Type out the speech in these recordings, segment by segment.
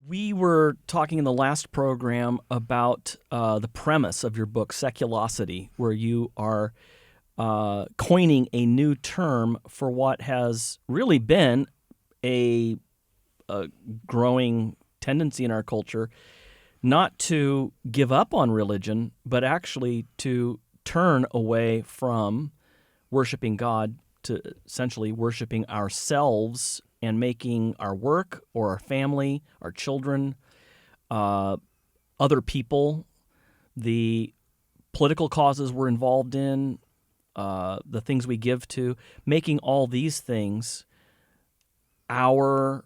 We were talking in the last program about the premise of your book, Seculosity, where you are coining a new term for what has really been a growing tendency in our culture not to give up on religion, but actually to turn away from worshiping God to essentially worshiping ourselves and making our work or our family, our children, other people, the political causes we're involved in, the things we give to, making all these things our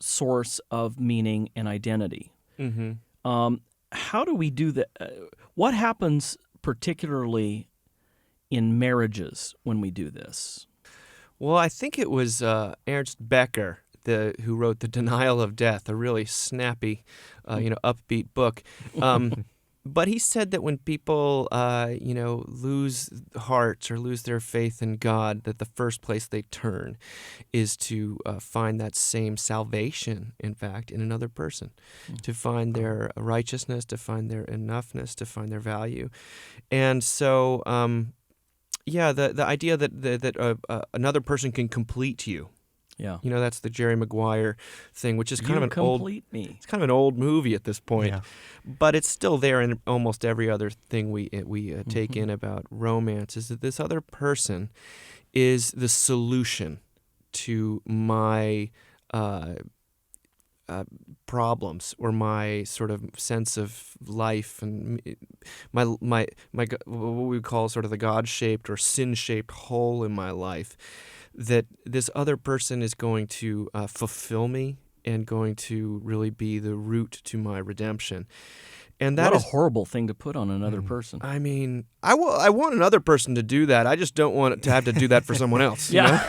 source of meaning and identity. Mm-hmm. How do we do that? What happens particularly in marriages when we do this? Well, I think it was Ernst Becker who wrote The Denial of Death, a really snappy, upbeat book. But he said that when people, lose hearts or lose their faith in God, that the first place they turn is to find that same salvation, in fact, in another person, to find their righteousness, to find their enoughness, to find their value. And so, the idea that another person can complete you. Yeah. That's the Jerry Maguire thing, which is kind of an old. It's kind of an old movie at this point, but it's still there in almost every other thing we take in about romance. Is that this other person is the solution to my problems or my sort of sense of life and my what we call sort of the God-shaped or sin-shaped hole in my life, that this other person is going to fulfill me and going to really be the root to my redemption. And that is a horrible thing to put on another person. I mean, I want another person to do that. I just don't want to have to do that for someone else. Yeah.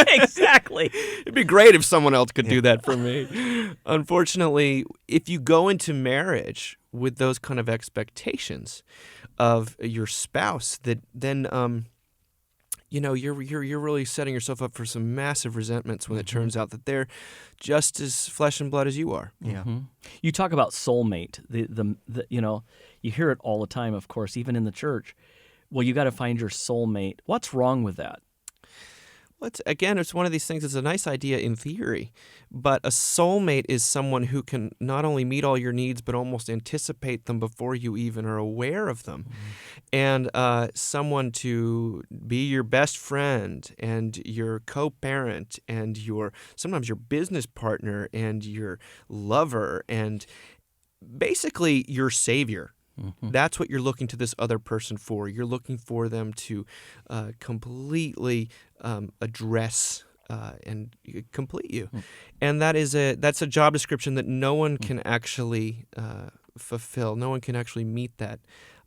Exactly. It'd be great if someone else could do that for me. Unfortunately, if you go into marriage with those kind of expectations of your spouse, that then you're really setting yourself up for some massive resentments when it turns out that they're just as flesh and blood as you are. Yeah. You talk about soulmate. You hear it all the time, of course, even in the church. Well, you got to find your soulmate. What's wrong with that? Well, it's one of these things. It's a nice idea in theory, but a soulmate is someone who can not only meet all your needs, but almost anticipate them before you even are aware of them. And someone to be your best friend and your co-parent and sometimes your business partner and your lover and basically your savior. That's what you're looking to this other person for. You're looking for them to completely address and complete you. And that's a job description that no one can actually fulfill. No one can actually meet that.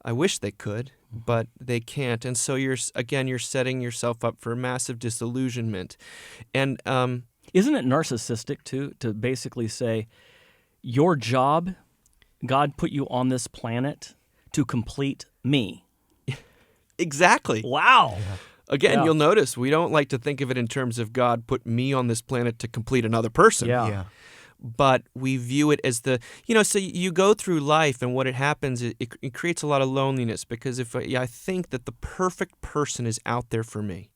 I wish they could, but they can't. And so you're setting yourself up for massive disillusionment. And isn't it narcissistic too to basically say your job, God put you on this planet to complete me? Exactly. Wow. Yeah. Again, you'll notice we don't like to think of it in terms of God put me on this planet to complete another person. Yeah. But we view it as so you go through life, and what happens is it creates a lot of loneliness, because if I think that the perfect person is out there for me,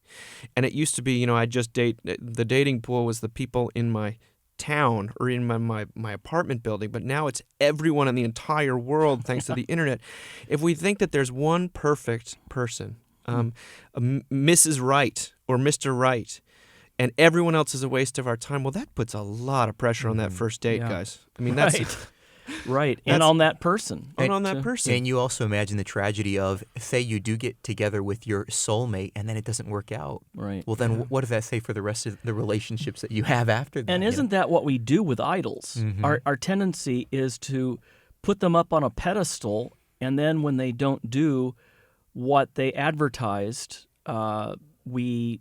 and it used to be, the dating pool was the people in my town or in my apartment building, but now it's everyone in the entire world thanks to the internet. If we think that there's one perfect person, Mrs. Right or Mr. Right, and everyone else is a waste of our time, well, that puts a lot of pressure on that first date, guys. I mean, that's right. And on that person. On that person. And you also imagine the tragedy of, say you do get together with your soulmate and then it doesn't work out. Right. Well, then what does that say for the rest of the relationships that you have after that? And isn't that what we do with idols? Our tendency is to put them up on a pedestal, and then when they don't do what they advertised, we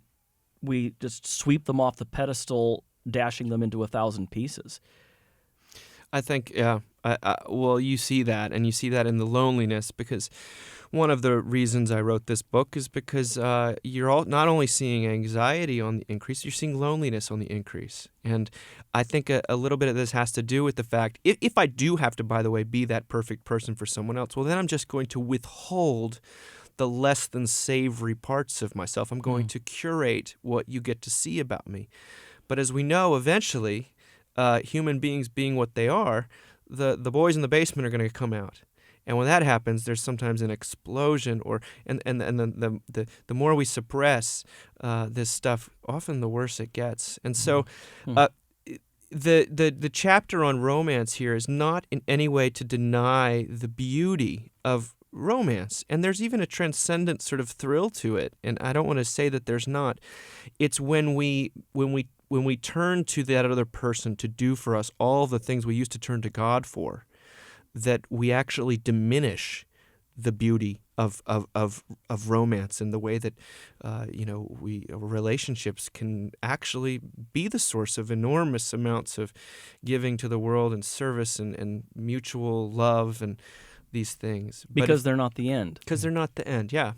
just sweep them off the pedestal, dashing them into 1,000 pieces. I think, well, you see that, and you see that in the loneliness, because One of the reasons I wrote this book is because you're all not only seeing anxiety on the increase, you're seeing loneliness on the increase. And I think a little bit of this has to do with the fact, if I do have to, by the way, be that perfect person for someone else, well, then I'm just going to withhold the less than savory parts of myself. I'm going to curate what you get to see about me. But as we know, eventually, human beings being what they are, the boys in the basement are going to come out. And when that happens, there's sometimes an explosion, and the more we suppress this stuff, often the worse it gets. And so, the chapter on romance here is not in any way to deny the beauty of romance, and there's even a transcendent sort of thrill to it. And I don't want to say that there's not. It's when we turn to that other person to do for us all the things we used to turn to God for, that we actually diminish the beauty of romance and the way that relationships can actually be the source of enormous amounts of giving to the world and service and mutual love and these things. Because they're not the end. Because they're not the end, yeah.